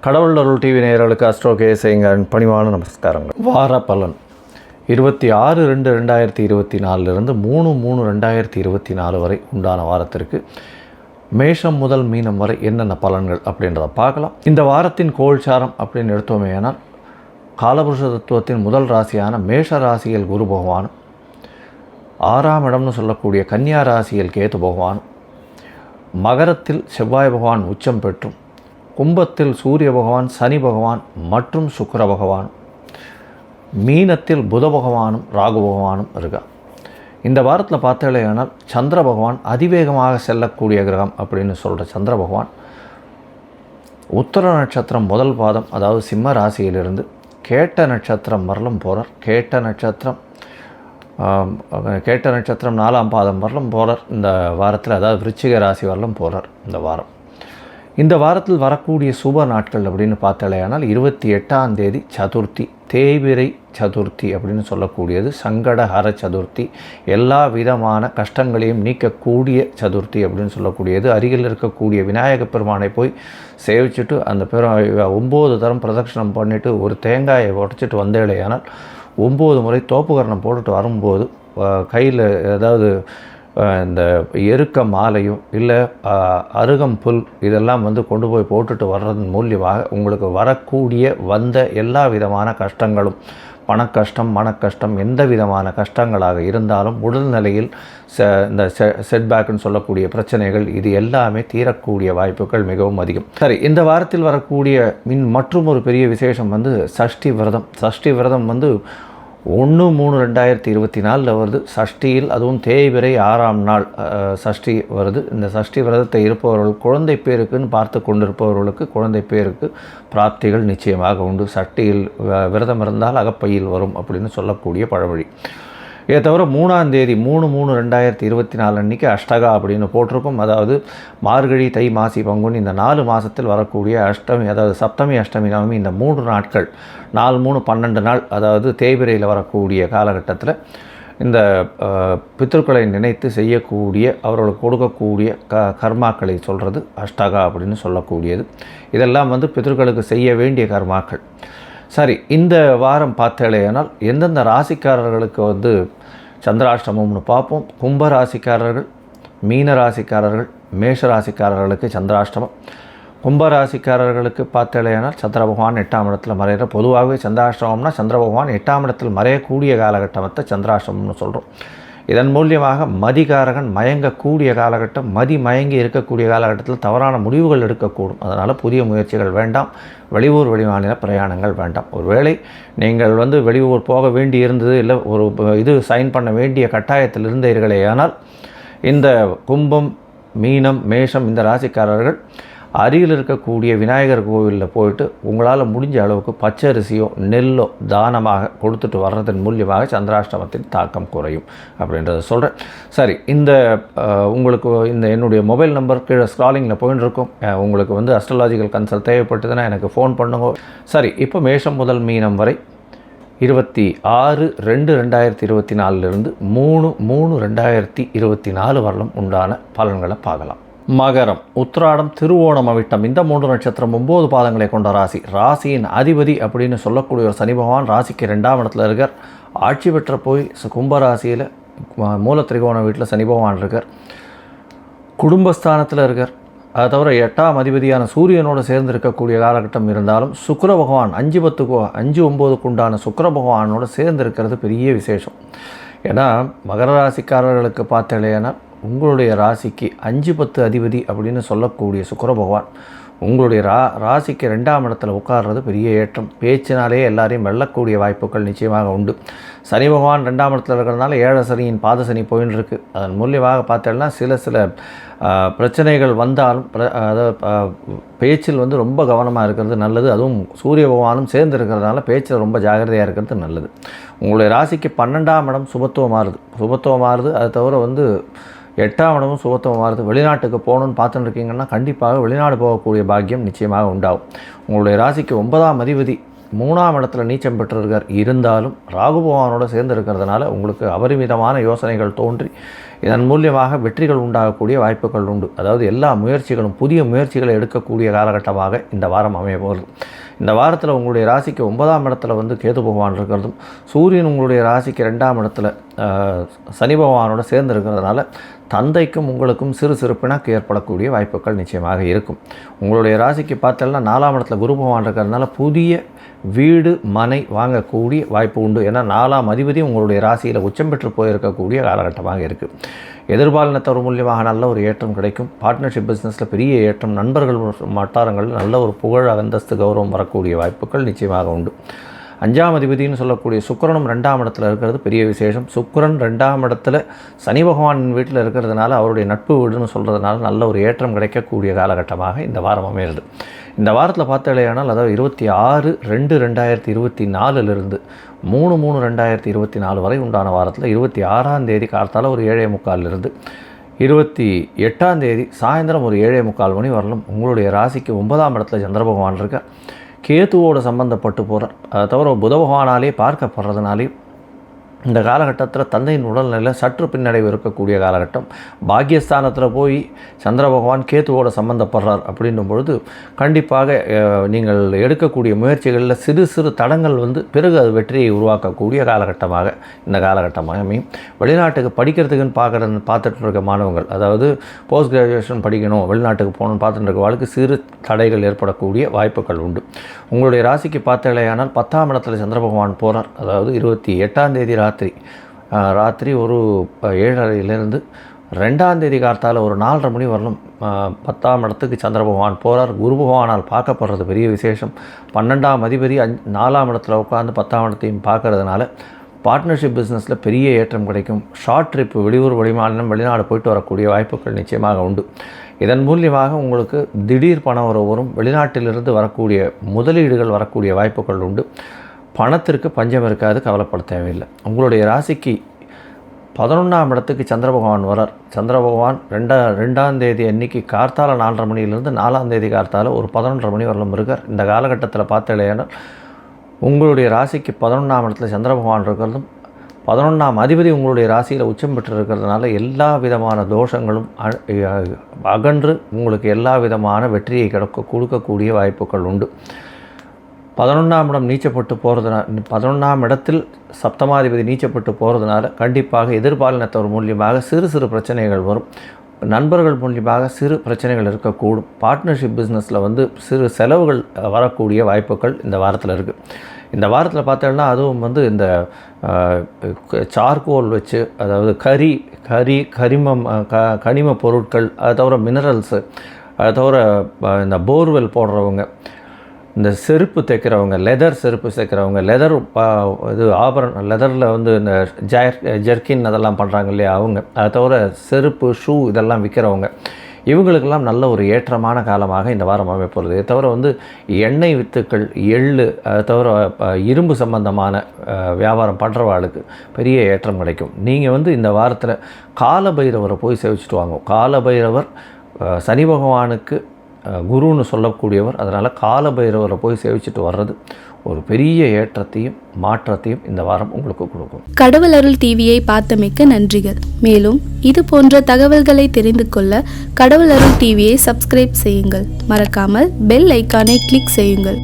கடவுள் அருள் டிவி நேயர்களுக்கு அஸ்ட்ரோ கேசேங்கன் பணிவான நமஸ்காரங்கள். வார பலன் 26/2/2024 3/3/2024 வரை உண்டான வாரத்திற்கு மேஷம் முதல் மீனம் வரை என்னென்ன பலன்கள் அப்படின்றத பார்க்கலாம். இந்த வாரத்தின் கோல்சாரம் அப்படின்னு எடுத்தோமேனால் காலபுருஷ தத்துவத்தின் முதல் ராசியான மேஷ ராசியில் குரு பகவானும், 6ஆம் இடம்னு சொல்லக்கூடிய கன்னியா ராசியில் கேது பகவானும், மகரத்தில் செவ்வாய் பகவான் உச்சம் பெற்றும், கும்பத்தில் சூரிய பகவான், சனி பகவான் மற்றும் சுக்கிர பகவான், மீனத்தில் புத பகவானும் ராகு பகவானும் இருக்கா. இந்த வாரத்தில் பார்த்தாலேயானால் சந்திர பகவான் அதிவேகமாக செல்லக்கூடிய கிரகம் அப்படின்னு சொல்கிற சந்திர பகவான் உத்தர நட்சத்திரம் முதல் பாதம், அதாவது சிம்ம ராசியிலிருந்து கேட்ட நட்சத்திரம் வரலும் போகிறார். கேட்ட நட்சத்திரம் 4ஆம் பாதம் வரலும் போகிறார் இந்த வாரத்தில், அதாவது விருச்சிக ராசி வரலும் போகிறார் இந்த வாரம். இந்த வாரத்தில் வரக்கூடிய சுப நாட்கள் அப்படின்னு பார்த்தாலேயானால் 28ஆம் தேதி சதுர்த்தி, தேய்பிறை சதுர்த்தி அப்படின்னு சொல்லக்கூடியது, சங்கடஹர சதுர்த்தி, எல்லா விதமான கஷ்டங்களையும் நீக்கக்கூடிய சதுர்த்தி அப்படின்னு சொல்லக்கூடியது. அருகில் இருக்கக்கூடிய விநாயக பெருமானை போய் சேவிச்சுட்டு அந்த 9 தரம் பிரதட்சணம் பண்ணிவிட்டு ஒரு தேங்காயை உடைச்சிட்டு வந்தேலையானால் 9 முறை தோப்புகரணம் போட்டுட்டு வரும்போது கையில் ஏதாவது இந்த எருக்க மாலையும் இல்லை அருகம்புல் இதெல்லாம் கொண்டு போய் போட்டுட்டு வர்றதன் மூலியமாக உங்களுக்கு வரக்கூடிய வந்த எல்லா விதமான கஷ்டங்களும், பணக்கஷ்டம், மனக்கஷ்டம், எந்த விதமான கஷ்டங்களாக இருந்தாலும் உடல்நிலையில் இந்த செட்பேக்குன்னு சொல்லக்கூடிய பிரச்சனைகள் இது எல்லாமே தீரக்கூடிய வாய்ப்புகள் மிகவும் அதிகம். சரி, இந்த வாரத்தில் வரக்கூடிய மற்றும் ஒரு பெரிய விசேஷம் சஷ்டி விரதம். சஷ்டி விரதம் 1/3/2024 வருது. சஷ்டியில் அதுவும் தேய்பிறை 6ஆம் நாள் சஷ்டி வருது. இந்த சஷ்டி விரதத்தை இருப்பவர்கள் குழந்தை பேருக்குன்னு பார்த்து கொண்டிருப்பவர்களுக்கு குழந்தை பேருக்கு பிராப்திகள் நிச்சயமாக உண்டு. சஷ்டியில் விரதம் இருந்தால் அகப்பையில் வரும் அப்படின்னு சொல்லக்கூடிய பழமொழி. இதை தவிர 3ஆம் தேதி 3/3/2024 அன்றைக்கி அஷ்டகா அப்படின்னு போட்டிருக்கும். அதாவது மார்கழி, தை, மாசி, பங்குனி இந்த 4 மாதத்தில் வரக்கூடிய அஷ்டமி, அதாவது சப்தமி, அஷ்டமி, நவமி இந்த 3 நாட்கள் 4 3 12 நாள், அதாவது தேய்பிரையில் வரக்கூடிய காலகட்டத்தில் இந்த பித்ருக்களை நினைத்து செய்யக்கூடிய, அவர்களுக்கு கொடுக்கக்கூடிய கர்மாக்களை சொல்கிறது அஷ்டகா அப்படின்னு சொல்லக்கூடியது. இதெல்லாம் பித்ருக்களுக்கு செய்ய வேண்டிய கர்மாக்கள். சரி, இந்த வாரம் பார்த்தாலேயானால் எந்தெந்த ராசிக்காரர்களுக்கு சந்திராஷ்டமம்னு பார்ப்போம். கும்ப ராசிக்காரர்கள், மீன ராசிக்காரர்கள், மேஷ ராசிக்காரர்களுக்கு சந்திராஷ்டமம். கும்ப ராசிக்காரர்களுக்கு பார்த்தாலேயானால் சந்திர பகவான் 8ஆம் இடத்தில் மறைகிற, பொதுவாகவே சந்திராஷ்டமம்னா சந்திர பகவான் 8ஆம் இடத்தில் மறையக்கூடிய காலகட்டத்தை சந்திராஷ்டமம்னு சொல்கிறோம். இதன் மூலியமாக மதிகாரகன் மயங்கக்கூடிய காலகட்டம், மதி மயங்கி இருக்கக்கூடிய காலகட்டத்தில் தவறான முடிவுகள் எடுக்கக்கூடும். அதனால் புதிய முயற்சிகள் வேண்டாம். வெளியூர் வெளிமாநில பிரயாணங்கள் வேண்டாம். ஒருவேளை நீங்கள் வெளியூர் போக வேண்டி இருந்தது, இல்லை ஒரு சைன் பண்ண வேண்டிய கட்டாயத்தில் இருந்தீர்களே, ஆனால் இந்த கும்பம், மீனம், மேஷம் இந்த ராசிக்காரர்கள் அருகில் இருக்கக்கூடிய விநாயகர் கோவிலில் போயிட்டு உங்களால் முடிஞ்ச அளவுக்கு பச்சரிசியோ நெல்லோ தானமாக கொடுத்துட்டு வர்றதன் மூலியமாக சந்திராஷ்டமத்தின் தாக்கம் குறையும் அப்படின்றத சொல்கிறேன். சரி, இந்த உங்களுக்கு இந்த என்னுடைய மொபைல் நம்பர் கீழே ஸ்க்ராலிங்கில் போயின்னு இருக்கும். உங்களுக்கு அஸ்ட்ராலாஜிக்கல் கன்சல்ட் தேவைப்பட்டதுன்னா எனக்கு ஃபோன் பண்ணுங்க. சரி, இப்போ மேஷம் முதல் மீனம் வரை 26/2/2024 3/3/2024 வரலும் உண்டான பலன்களை பார்க்கலாம். மகரம், உத்திராடம், திருவோணம், அவிட்டம் இந்த 3 நட்சத்திரம் 9 பாதங்களை கொண்ட ராசி. ராசியின் அதிபதி அப்படின்னு சொல்லக்கூடிய ஒரு சனி பகவான் ராசிக்கு 2ஆம் இடத்துல இருக்கார். ஆட்சி பெற்ற போய் கும்பராசியில் மூல திரிகோண வீட்டில் சனி பகவான் இருக்கார். குடும்பஸ்தானத்தில் இருக்கார். அதை தவிர 8ஆம் அதிபதியான சூரியனோடு சேர்ந்து இருக்கக்கூடிய காலகட்டம் இருந்தாலும் சுக்கிர பகவான் 5/9க்கு உண்டான சுக்கிர பகவானோடு சேர்ந்து இருக்கிறது பெரிய விசேஷம். ஏன்னா மகர ராசிக்காரர்களுக்கு பார்த்தாலேனா உங்களுடைய ராசிக்கு 5/10 அதிபதி அப்படின்னு சொல்லக்கூடிய சுக்கிர பகவான் உங்களுடைய ராசிக்கு 2ஆம் இடத்துல உட்கார்றது பெரிய ஏற்றம். பேச்சினாலே எல்லாரையும் வெல்லக்கூடிய வாய்ப்புகள் நிச்சயமாக உண்டு. சனி பகவான் 2ஆம் இடத்துல இருக்கிறதுனால 7 சனியின் பாத சனி போயின்னு இருக்குது. அதன் மூலியமாக பார்த்தோம்னா சில பிரச்சனைகள் வந்தாலும் அதாவது பேச்சில் ரொம்ப கவனமாக இருக்கிறது நல்லது. அதுவும் சூரிய பகவானும் சேர்ந்து இருக்கிறதுனால பேச்சில் ரொம்ப ஜாகிரதையாக இருக்கிறது நல்லது. உங்களுடைய ராசிக்கு 12ஆம் இடம் சுபத்துவமாறுது. அது தவிர 8ஆம் இடமும் சுபத்துவம் மாறுது. வெளிநாட்டுக்கு போகணுன்னு பார்த்துட்டு இருக்கீங்கன்னா கண்டிப்பாக வெளிநாடு போகக்கூடிய பாக்கியம் நிச்சயமாக உண்டாகும். உங்களுடைய ராசிக்கு 9ஆம் அதிபதி 3ஆம் இடத்துல நீச்சம் பெற்றிருக்கார். இருந்தாலும் ராகு பகவானோடு சேர்ந்து இருக்கிறதுனால உங்களுக்கு அபரிமிதமான யோசனைகள் தோன்றி இதன் மூலியமாக வெற்றிகள் உண்டாகக்கூடிய வாய்ப்புகள் உண்டு. அதாவது எல்லா முயற்சிகளும் புதிய முயற்சிகளை எடுக்கக்கூடிய காலகட்டமாக இந்த வாரம் அமைய போகிறது. இந்த வாரத்தில் உங்களுடைய ராசிக்கு 9ஆம் இடத்துல வந்து கேது பகவான் இருக்கிறதும், சூரியன் உங்களுடைய ராசிக்கு 2ஆம் இடத்துல சனி பகவானோட சேர்ந்து இருக்கிறதுனால தந்தைக்கும் உங்களுக்கும் சிறு சிறு பிணக்கு ஏற்படக்கூடிய வாய்ப்புகள் நிச்சயமாக இருக்கும். உங்களுடைய ராசிக்கு பார்த்தோம்னா 4ஆம் இடத்துல குரு பகவான் இருக்கிறதுனால புதிய வீடு மனை வாங்கக்கூடிய வாய்ப்பு உண்டு. ஏன்னா 4ஆம் அதிபதி உங்களுடைய ராசியில் உச்சம் பெற்று போயிருக்கக்கூடிய காலகட்டமாக இருக்குது. எதிர்பாலினத்தவர் மூலியமாக நல்ல ஒரு ஏற்றம் கிடைக்கும். பார்ட்னர்ஷிப் பிஸ்னஸில் பெரிய ஏற்றம், நண்பர்கள் வட்டாரங்களில் நல்ல ஒரு புகழ் அந்தஸ்து கௌரவம் வரக்கூடிய வாய்ப்புகள் நிச்சயமாக உண்டு. 5ஆம் அதிபதினு சொல்லக்கூடிய சுக்கிரனும் 2ஆம் இடத்துல இருக்கிறது பெரிய விசேஷம். சுக்கிரன் 2ஆம் இடத்துல சனி பகவான் வீட்டில் இருக்கிறதுனால அவருடைய நட்பு வீடுன்னு சொல்கிறதுனால நல்ல ஒரு ஏற்றம் கிடைக்கக்கூடிய காலகட்டமாக இந்த வாரம் அமைகிறது. இந்த வாரத்தில் பார்த்தாலேயானால் அதாவது 26/2/2024 3/3/2024 வரை உண்டான வாரத்தில் 26ஆம் தேதி கார்த்தால ஒரு 7:45 28ஆம் தேதி சாயந்தரம் ஒரு 7:45 மணி வரலும் உங்களுடைய ராசிக்கு 9ஆம் இடத்துல சந்திர பகவான் இருக்க கேதுவோடு சம்பந்தப்பட்டு போகிறார். அதை தவிர புத பகவானாலே பார்க்கப்படுறதுனாலே இந்த காலகட்டத்தில் தந்தையின் உடல்நிலையில் சற்று பின்னடைவு இருக்கக்கூடிய காலகட்டம். பாக்கியஸ்தானத்தில் போய் சந்திர பகவான் கேத்துவோடு சம்பந்தப்படுறார் அப்படின்னும் பொழுது கண்டிப்பாக நீங்கள் எடுக்கக்கூடிய முயற்சிகளில் சிறு சிறு தடங்கள் வந்து பிறகு அது வெற்றியை உருவாக்கக்கூடிய காலகட்டமாக இந்த காலகட்டமாக அமையும். வெளிநாட்டுக்கு படிக்கிறதுக்குன்னு பார்த்துட்டு இருக்க மாணவர்கள், அதாவது போஸ்ட் கிராஜுவேஷன் படிக்கணும், வெளிநாட்டுக்கு போகணும்னு பார்த்துட்டு இருக்க வாழ்க்கை சிறு தடைகள் ஏற்படக்கூடிய வாய்ப்புகள் உண்டு. உங்களுடைய ராசிக்கு பார்த்தாலேயானால் 10ஆம் இடத்துல சந்திர பகவான் போகிறார். அதாவது 28ஆம் தேதி ராத்திரி ஒரு 7:30 2ஆம் தேதி கார்த்தால ஒரு 4:30 மணி வரலும் 10ஆம் இடத்துக்கு சந்திர பகவான் போகிறார். குரு பகவானால் பார்க்கப்படுறது பெரிய விசேஷம். 12ஆம் அதிபதி 4ஆம் இடத்துல உட்காந்து 10ஆம் இடத்தையும் பார்க்கறதுனால பார்ட்னர்ஷிப் பிஸ்னஸில் பெரிய ஏற்றம் கிடைக்கும். ஷார்ட் ட்ரிப், வெளியூர் வெளிமாநிலம் வெளிநாடு போயிட்டு வரக்கூடிய வாய்ப்புகள் நிச்சயமாக உண்டு. இதன் மூலியமாக உங்களுக்கு திடீர் பண வரவு வரும். வெளிநாட்டிலிருந்து வரக்கூடிய முதலீடுகள் வரக்கூடிய வாய்ப்புகள் உண்டு. பணத்திற்கு பஞ்சம் இருக்காது, கவலைப்பட தேவையில்லை. உங்களுடைய ராசிக்கு 11ஆம் இடத்துக்கு சந்திர பகவான் வரார். சந்திர பகவான் 2ஆம் தேதி அன்னைக்கு கார்த்தால 4:30 மணியிலிருந்து 4ஆம் தேதி கார்த்தால ஒரு 11:30 மணி வரலும் இருக்கார். இந்த காலகட்டத்தில் பார்த்தாலேயானால் உங்களுடைய ராசிக்கு 11ஆம் இடத்துல சந்திர பகவான் இருக்கிறதும் 11ஆம் அதிபதி உங்களுடைய ராசியில் உச்சம் பெற்று இருக்கிறதுனால எல்லா விதமான தோஷங்களும் அகன்று உங்களுக்கு எல்லா விதமான வெற்றியை கொடுக்கக்கூடிய வாய்ப்புகள் உண்டு. 11ஆம் இடம் நீச்சப்பட்டு போகிறதுனால 11ஆம் இடத்தில் சப்தமாதிபதி நீச்சப்பட்டு போகிறதுனால கண்டிப்பாக எதிர்பாலினத்தவர் மூலியமாக சிறு சிறு பிரச்சனைகள் வரும். நண்பர்கள் மூலியமாக சிறு பிரச்சனைகள் இருக்கக்கூடும். பார்ட்னர்ஷிப் பிஸ்னஸில் வந்து சிறு செலவுகள் வரக்கூடிய வாய்ப்புகள் இந்த வாரத்தில் இருக்குது. இந்த வாரத்தில் பார்த்தோம்னா அதுவும் வந்து இந்த சார்கோல் வச்சு, அதாவது கனிம பொருட்கள், அதை தவிர மினரல்ஸு, அதை தவிர இந்த போர்வெல் போடுறவங்க, இந்த செருப்பு தைக்கிறவங்க, லெதர் செருப்பு தைக்கிறவங்க, லெதர் இது ஆபரணம், லெதரில் வந்து இந்த ஜெர்கின் அதெல்லாம் பண்ணுறாங்க இல்லையா அவங்க, அதை தவிர செருப்பு, ஷூ இதெல்லாம் விற்கிறவங்க, இவங்களுக்கெல்லாம் நல்ல ஒரு ஏற்றமான காலமாக இந்த வாரம் அமைப்போகிறது. இதை தவிர வந்து எண்ணெய் வித்துக்கள், எள்ளு, அதை தவிர இரும்பு சம்பந்தமான வியாபாரம் பண்ணுறவாளுக்கு பெரிய ஏற்றம் கிடைக்கும். நீங்கள் வந்து இந்த வாரத்தில் காலபைரவரை போய் சேவிச்சுட்டு வாங்க. காலபைரவர் சனி பகவானுக்கு குருன்னு சொல்லக்கூடியவர். அதனால் காலபைரவரை போய் சேவிச்சுட்டு வர்றது ஒரு பெரிய ஏற்றத்தையும் மாற்றத்தையும் இந்த வாரம் உங்களுக்கு கொடுக்கும். கடவுள் அருள் டிவியை பார்த்தமைக்க நன்றிகள். மேலும் இது போன்ற தகவல்களை தெரிந்து கொள்ள கடவுள் அருள் டிவியை சப்ஸ்கிரைப் செய்யுங்கள். மறக்காமல் பெல் ஐக்கானை கிளிக் செய்யுங்கள்.